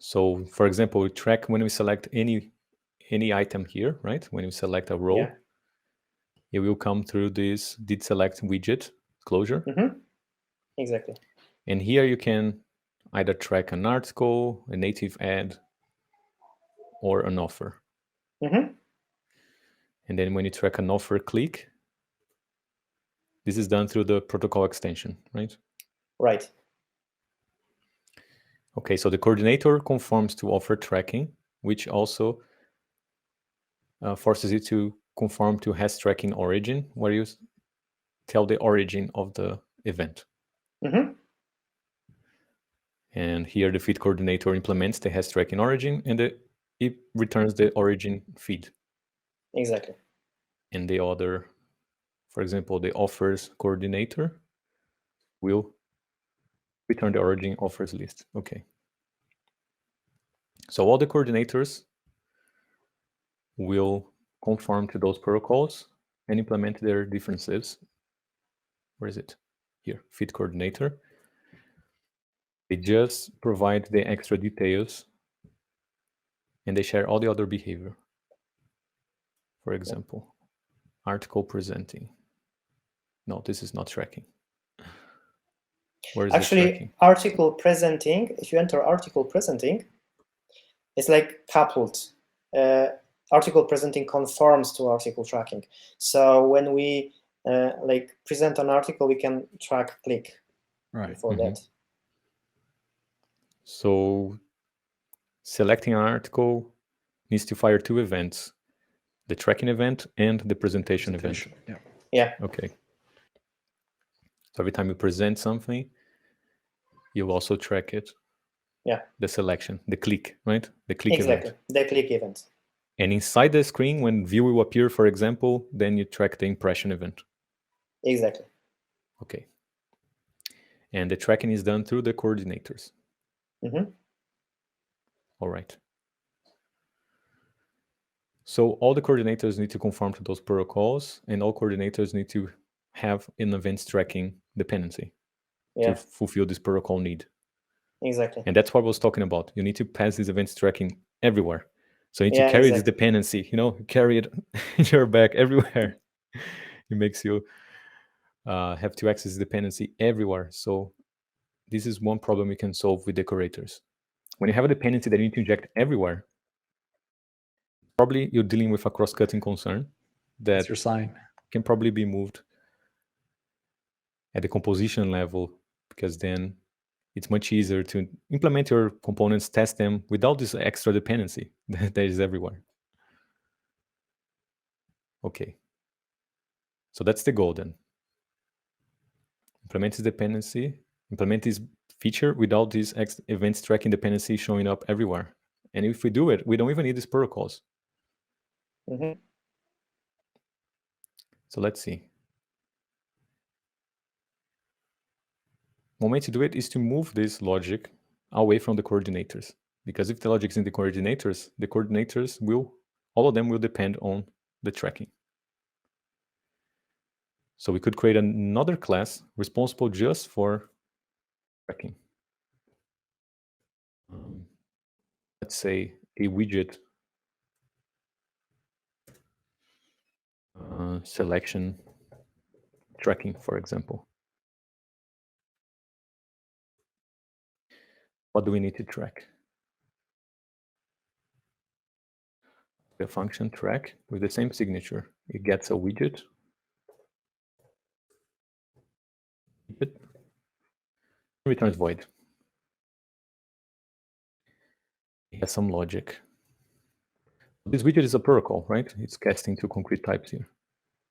So for example, we track when we select any item here, right? When we select a row, it will come through this did select widget closure. Exactly. And here you can either track an article, a native ad, or an offer. And then when you track an offer click, this is done through the protocol extension, right? Right. Okay, so the coordinator conforms to offer tracking, which also forces you to conform to hash tracking origin, where you tell the origin of the event. And here the feed coordinator implements the hash tracking origin, and it returns the origin feed. Exactly. And the other, for example, the offers coordinator will return the origin offers list. Okay. So all the coordinators will conform to those protocols and implement their differences. Where is it? Here, feed coordinator. They just provide the extra details and they share all the other behavior. For example, article presenting. No, this is not tracking. Where is Actually, the tracking? article presenting, if you enter article presenting, it's like coupled. Article presenting conforms to article tracking. So when we like present an article, we can track click for that. So selecting an article needs to fire two events, the tracking event and the presentation event. Yeah. Okay. So every time you present something, you also track it. Yeah. The selection, the click, right? The click exactly. event. The click event. And inside the screen, when view will appear, for example, then you track the impression event. Exactly. Okay. And the tracking is done through the coordinators. All right. So all the coordinators need to conform to those protocols, and all coordinators need to have an events tracking dependency to fulfill this protocol need. Exactly. And that's what I was talking about. You need to pass this events tracking everywhere. So you need to carry this dependency, carry it in your back everywhere. It makes you have to access dependency everywhere. So this is one problem we can solve with decorators. When you have a dependency that you need to inject everywhere, probably you're dealing with a cross-cutting concern that your sign can probably be moved at the composition level, because then it's much easier to implement your components, test them without this extra dependency that is everywhere. Okay. So that's the goal then. Implement this dependency, implement this feature without this events tracking dependency showing up everywhere. And if we do it, we don't even need these protocols. So let's see. One way to do it is to move this logic away from the coordinators. Because if the logic is in the coordinators will, all of them will depend on the tracking. So we could create another class responsible just for tracking. Let's say a widget selection tracking, for example. What do we need to track? The function track with the same signature. It gets a widget. It returns void. It has some logic. This widget is a protocol, right? It's casting two concrete types here.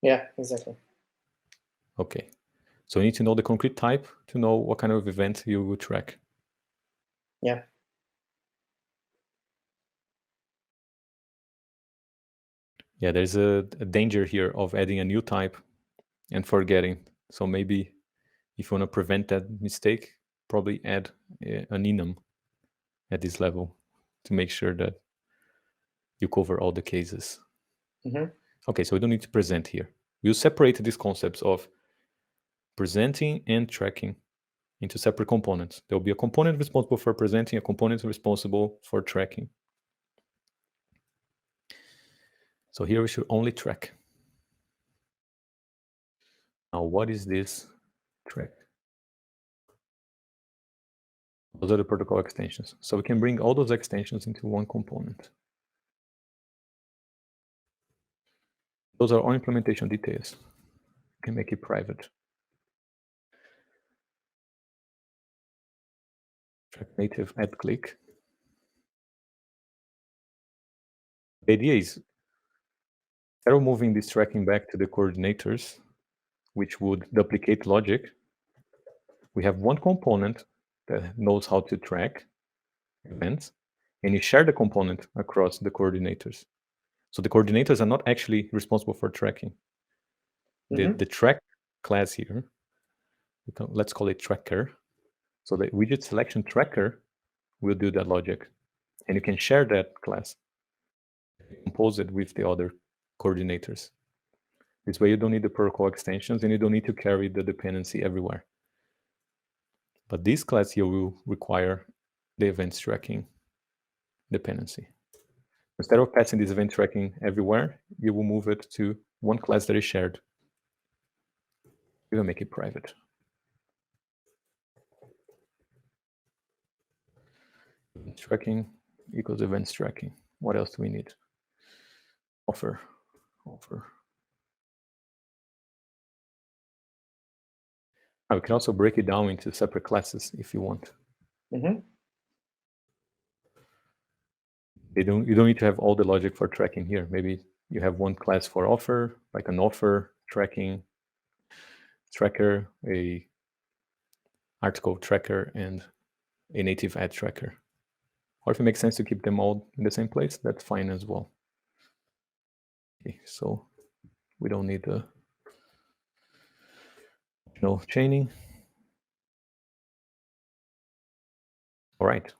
Yeah, exactly. Okay. So you need to know the concrete type to know what kind of event you will track. Yeah. Yeah, there's a danger here of adding a new type and forgetting. So maybe if you want to prevent that mistake, probably add an enum at this level to make sure that you cover all the cases. Okay, so we don't need to present here. We'll separate these concepts of presenting and tracking into separate components. There will be a component responsible for presenting, a component responsible for tracking. So here we should only track. Now, what is this track? Those are the protocol extensions. So we can bring all those extensions into one component. Those are all implementation details. You can make it private. Track native add click. The idea is, instead of moving this tracking back to the coordinators, which would duplicate logic, we have one component that knows how to track events, and you share the component across the coordinators. So the coordinators are not actually responsible for tracking. The track class here, let's call it tracker. So the widget selection tracker will do that logic, and you can share that class, compose it with the other coordinators. This way you don't need the protocol extensions and you don't need to carry the dependency everywhere. But this class here will require the events tracking dependency. Instead of passing this event tracking everywhere, you will move it to one class that is shared. We will make it private. Tracking equals events tracking. What else do we need? Offer. We can also break it down into separate classes if you want. You don't need to have all the logic for tracking here. Maybe you have one class for offer, like an offer tracking tracker, a article tracker, and a native ad tracker. Or if it makes sense to keep them all in the same place, that's fine as well. Okay, so we don't need the chaining. All right.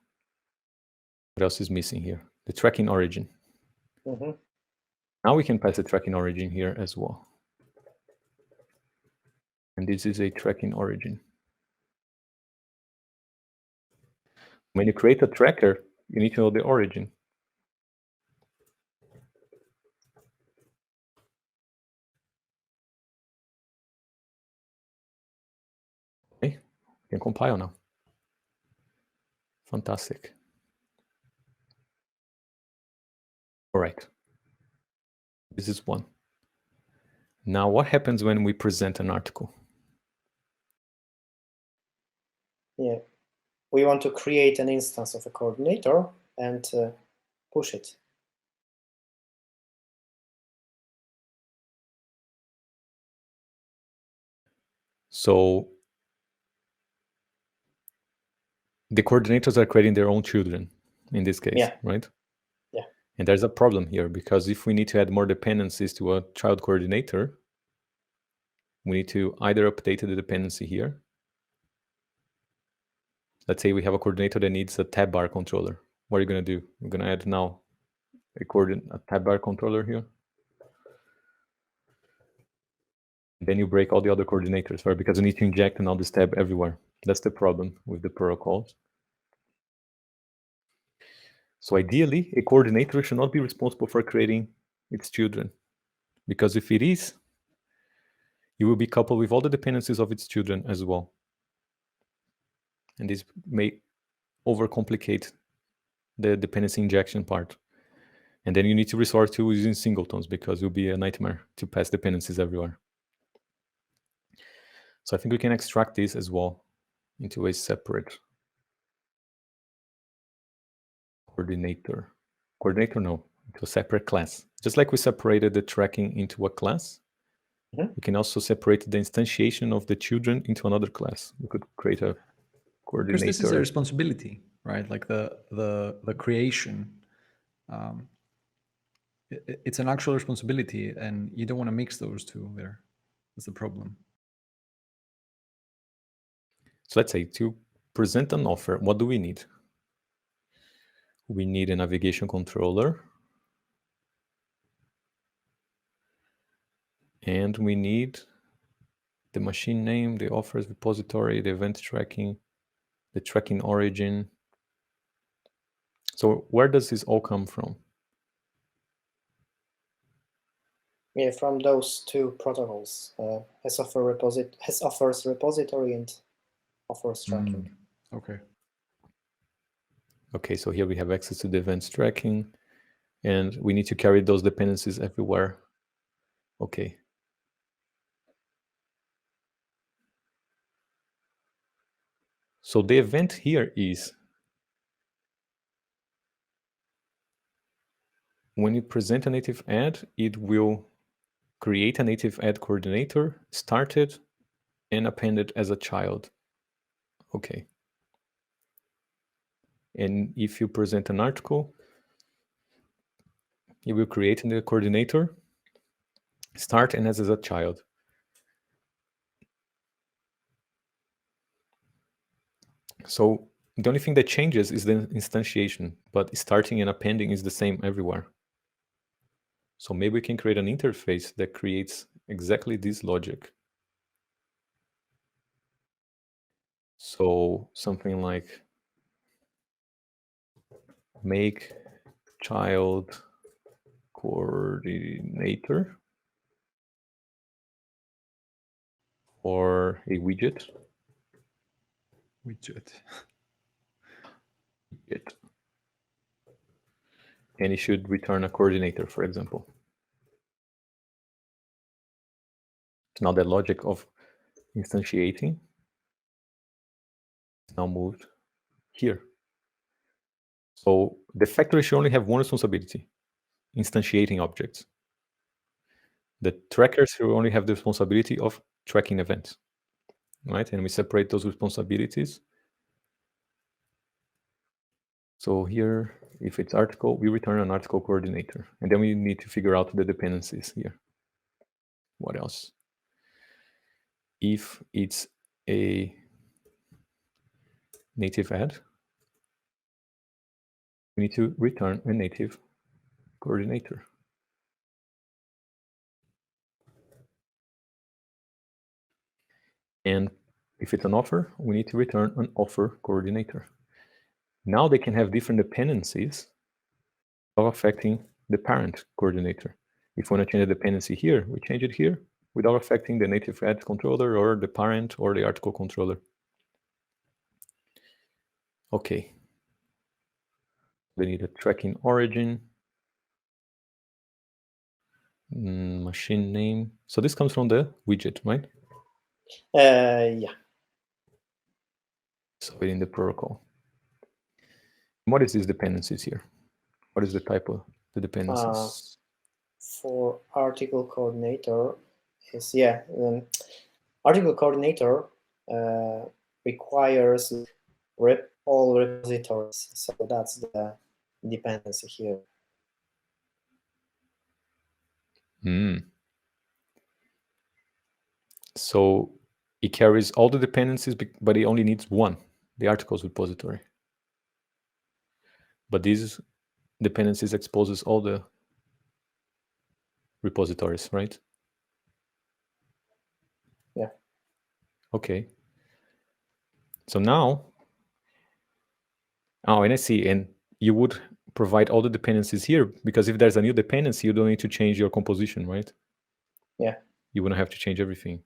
What else is missing here? The tracking origin. Now we can pass the tracking origin here as well. And this is a tracking origin. When you create a tracker, you need to know the origin. Okay, we can compile now. Fantastic. All right. This is one. Now, what happens when we present an article? Yeah, we want to create an instance of a coordinator and push it. So the coordinators are creating their own children in this case, right? Yeah. And there's a problem here because if we need to add more dependencies to a child coordinator, we need to either update the dependency here. Let's say we have a coordinator that needs a tab bar controller. What are you going to do? We're going to add now a tab bar controller here. Then you break all the other coordinators, right? Because you need to inject an this tab everywhere. That's the problem with the protocols. So ideally, a coordinator should not be responsible for creating its children, because if it is, you will be coupled with all the dependencies of its children as well. And this may overcomplicate the dependency injection part. And then you need to resort to using singletons because it will be a nightmare to pass dependencies everywhere. So I think we can extract this as well into a separate coordinator. Into a separate class. Just like we separated the tracking into a class, we can also separate the instantiation of the children into another class. We could create a coordinator. Because this is a responsibility, right? Like the creation. It's an actual responsibility, and you don't want to mix those two there. That's the problem. So let's say to present an offer, what do we need? We need a navigation controller. And we need the machine name, the offers repository, the event tracking, the tracking origin. So where does this all come from? Yeah, from those two protocols, has offers repository and offers tracking. Okay. Okay, so here we have access to the events tracking, and we need to carry those dependencies everywhere. Okay. So the event here is when you present a native ad, it will create a native ad coordinator, start it, and append it as a child. Okay. And if you present an article, it will create the coordinator, start and as a child. So the only thing that changes is the instantiation, but starting and appending is the same everywhere. So maybe we can create an interface that creates exactly this logic. So something like make child coordinator or a widget. And it should return a coordinator, for example. Now the logic of instantiating is now moved here. So the factory should only have one responsibility, instantiating objects. The trackers will only have the responsibility of tracking events, right? And we separate those responsibilities. So here, if it's article, we return an article coordinator. And then we need to figure out the dependencies here. What else? If it's a native ad, we need to return a native coordinator. And if it's an offer, we need to return an offer coordinator. Now they can have different dependencies of affecting the parent coordinator. If we want to change the dependency here, we change it here without affecting the native ad controller or the parent or the article controller. Okay. They need a tracking origin, machine name. So this comes from the widget, right? Yeah. So in the protocol. What is these dependencies here? What is the type of the dependencies? For article coordinator is, yeah, article coordinator requires all repositories. So that's the dependency here. So it carries all the dependencies, but it only needs one, the articles repository. But these dependencies exposes all the repositories, right? Yeah. Okay. So now, and I see, and you would provide all the dependencies here, because if there's a new dependency, you don't need to change your composition, right? Yeah. You wouldn't have to change everything.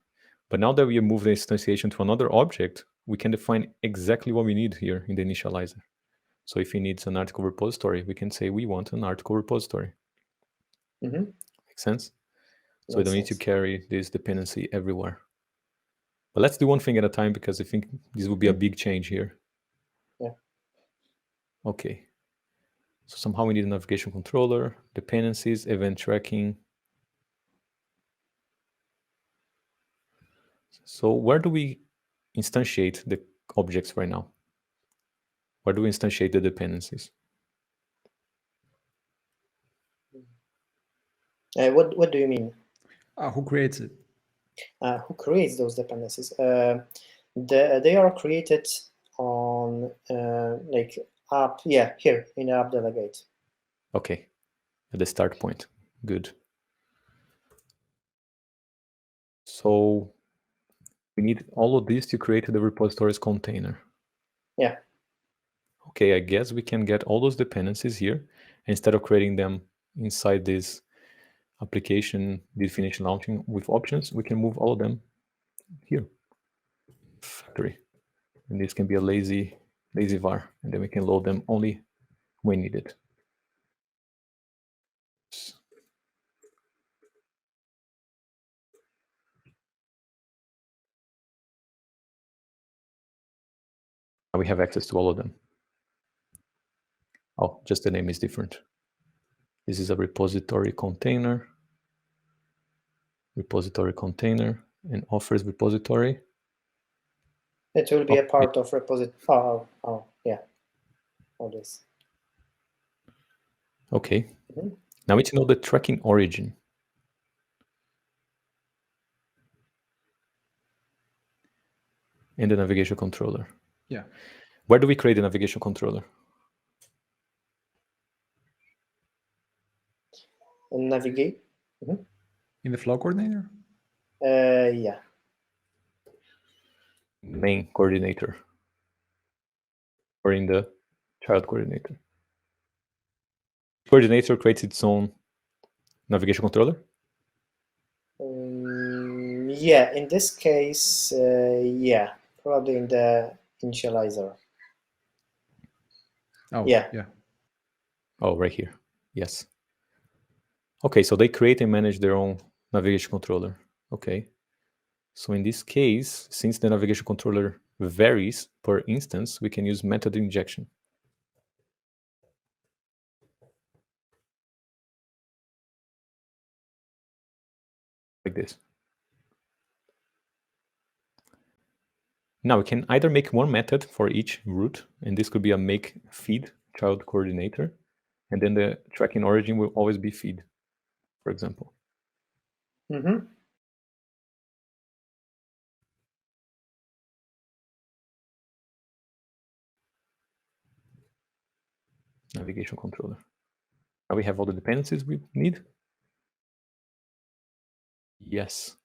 But now that we move the instantiation to another object, we can define exactly what we need here in the initializer. So if it needs an article repository, we can say we want an article repository. Mm-hmm. Makes sense? So we don't need to carry this dependency everywhere. But let's do one thing at a time, because I think this will be a big change here. Yeah. Okay. So somehow we need a navigation controller, dependencies, event tracking. So where do we instantiate the objects right now? Where do we instantiate the dependencies? What do you mean? Who creates it? Who creates those dependencies? They are created on like app. Yeah, here in app delegate. Okay, at the start point. Good. So We need all of this to create the repositories container. Yeah. Okay, I guess we can get all those dependencies here. Instead of creating them inside this application definition launching with options, we can move all of them here. Factory. And this can be a lazy var, and then we can load them only when needed. Now we have access to all of them. Oh, just the name is different. This is a repository container, and offers repository. It will be a part of repository. Oh, yeah. All this. Okay. Now we need to know the tracking origin. And the navigation controller. Yeah. Where do we create the navigation controller? And navigate. In the flow coordinator? Yeah. Main coordinator. Or in the child coordinator. Coordinator creates its own navigation controller? Yeah, in this case, yeah, probably in the initializer. Oh, yeah. Oh, right here. Yes. Okay, so they create and manage their own navigation controller. Okay. So in this case, since the navigation controller varies per instance, we can use method injection. Like this. Now we can either make one method for each route, and this could be a make feed child coordinator, and then the tracking origin will always be feed, for example. Navigation controller. Now we have all the dependencies we need. Yes.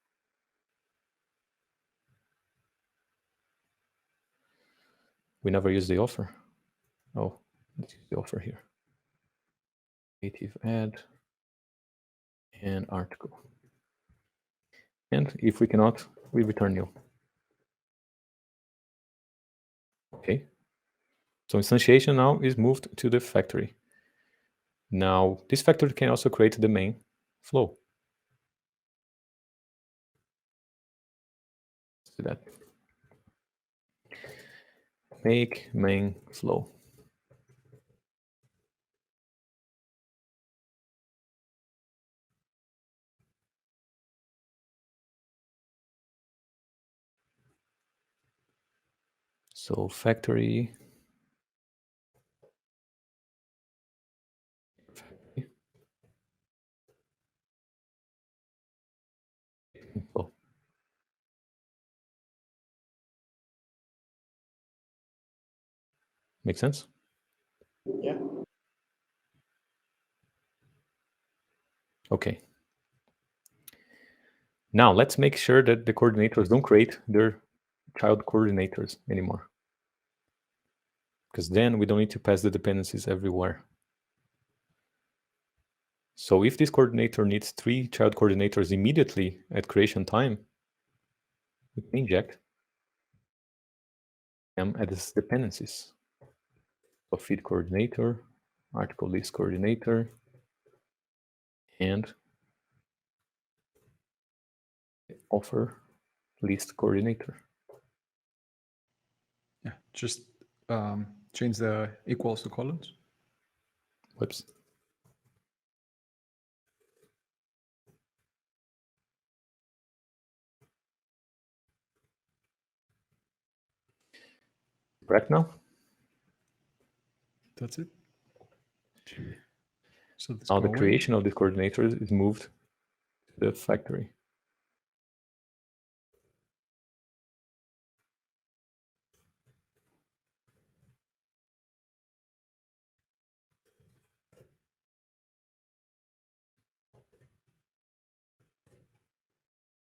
We never use the offer. Oh, let's use the offer here. Native add and article. And if we cannot, we return nil. Okay. So instantiation now is moved to the factory. Now, this factory can also create the main flow. Let's do that. Make main flow. So factory. Flow. Make sense? Yeah. Okay. Now let's make sure that the coordinators don't create their child coordinators anymore. Because then we don't need to pass the dependencies everywhere. So if this coordinator needs 3 child coordinators immediately at creation time, we can inject them as dependencies. So feed coordinator, article list coordinator, and offer list coordinator. Yeah, just change the equals to colons. Whoops. Correct now? That's it. So now the creation of the coordinators is moved to the factory.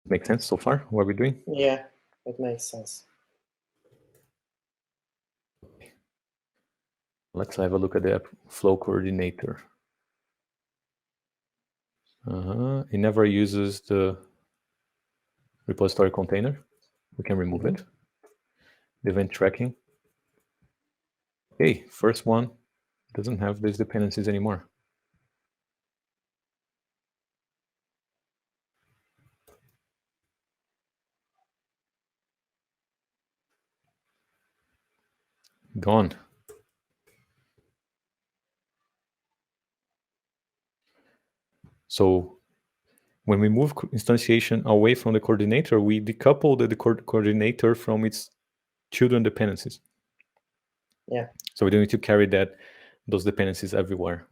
Makes sense so far? What are we doing? Yeah. It makes sense. Let's have a look at the app flow coordinator. It never uses the repository container. We can remove it. The event tracking. Okay, first one doesn't have these dependencies anymore. Gone. So when we move instantiation away from the coordinator, we decouple the coordinator from its children dependencies. Yeah. So we don't need to carry those dependencies everywhere.